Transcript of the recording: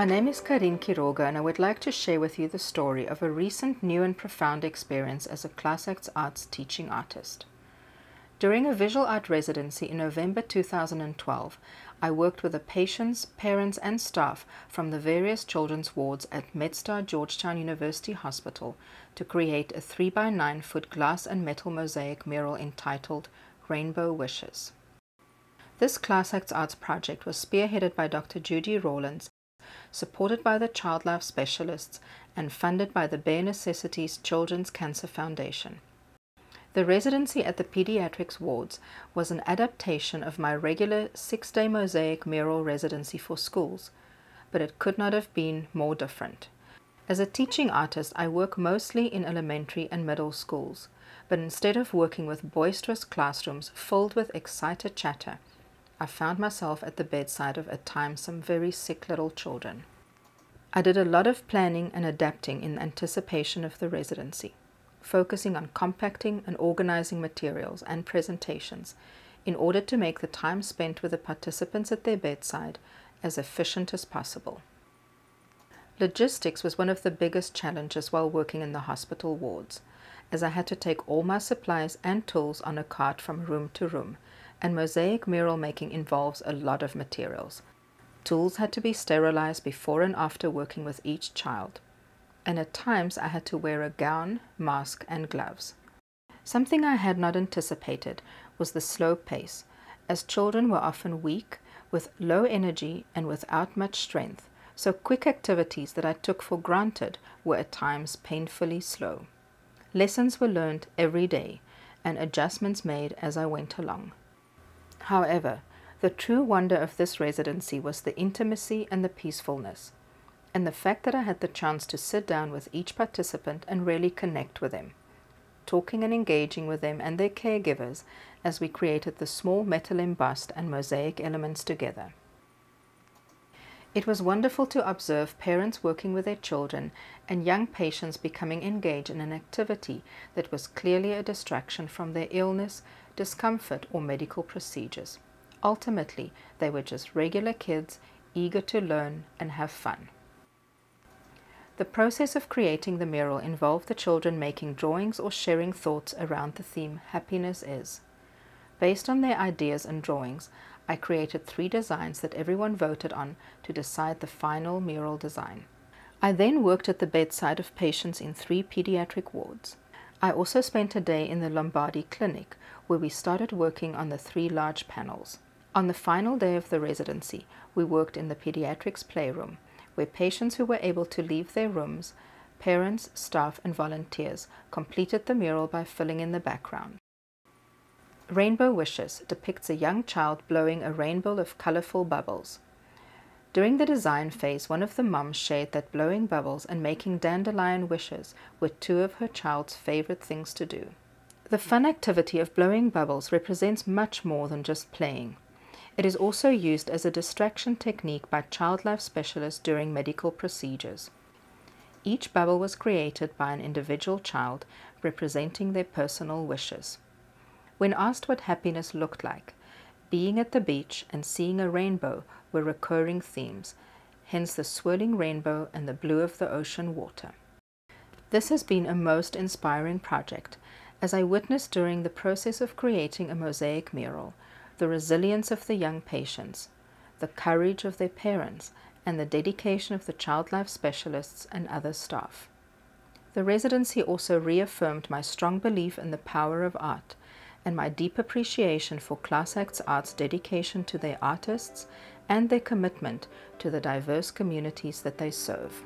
My name is Carien Quiroga, and I would like to share with you the story of a recent new and profound experience as a class acts arts teaching artist. During a visual art residency in November 2012, I worked with the patients, parents and staff from the various children's wards at MedStar Georgetown University Hospital to create a 3x9-foot glass and metal mosaic mural entitled Rainbow Wishes. This class acts arts project was spearheaded by Dr. Judy Rawlins, supported by the Child Life Specialists, and funded by the Bare Necessities Children's Cancer Foundation. The residency at the pediatrics wards was an adaptation of my regular 6-day mosaic mural residency for schools, but it could not have been more different. As a teaching artist, I work mostly in elementary and middle schools, but instead of working with boisterous classrooms filled with excited chatter, I found myself at the bedside of at times some very sick little children. I did a lot of planning and adapting in anticipation of the residency, focusing on compacting and organizing materials and presentations in order to make the time spent with the participants at their bedside as efficient as possible. Logistics was one of the biggest challenges while working in the hospital wards, as I had to take all my supplies and tools on a cart from room to room, and mosaic mural making involves a lot of materials. Tools had to be sterilized before and after working with each child, and at times I had to wear a gown, mask and gloves. Something I had not anticipated was the slow pace, as children were often weak, with low energy and without much strength, so quick activities that I took for granted were at times painfully slow. Lessons were learned every day and adjustments made as I went along. However, the true wonder of this residency was the intimacy and the peacefulness, and the fact that I had the chance to sit down with each participant and really connect with them, talking and engaging with them and their caregivers as we created the small metal embossed and mosaic elements together. It was wonderful to observe parents working with their children and young patients becoming engaged in an activity that was clearly a distraction from their illness, discomfort or medical procedures. Ultimately, they were just regular kids, eager to learn and have fun. The process of creating the mural involved the children making drawings or sharing thoughts around the theme Happiness Is. Based on their ideas and drawings, I created 3 designs that everyone voted on to decide the final mural design. I then worked at the bedside of patients in 3 pediatric wards. I also spent a day in the Lombardi Clinic, where we started working on the 3 large panels. On the final day of the residency, we worked in the pediatrics playroom, where patients who were able to leave their rooms, parents, staff and volunteers completed the mural by filling in the background. Rainbow Wishes depicts a young child blowing a rainbow of colorful bubbles. During the design phase, one of the moms shared that blowing bubbles and making dandelion wishes were 2 of her child's favorite things to do. The fun activity of blowing bubbles represents much more than just playing. It is also used as a distraction technique by child life specialists during medical procedures. Each bubble was created by an individual child, representing their personal wishes. When asked what happiness looked like, being at the beach and seeing a rainbow were recurring themes, hence the swirling rainbow and the blue of the ocean water. This has been a most inspiring project, as I witnessed during the process of creating a mosaic mural, the resilience of the young patients, the courage of their parents, and the dedication of the child life specialists and other staff. The residency also reaffirmed my strong belief in the power of art, and my deep appreciation for class acts arts' dedication to their artists and their commitment to the diverse communities that they serve.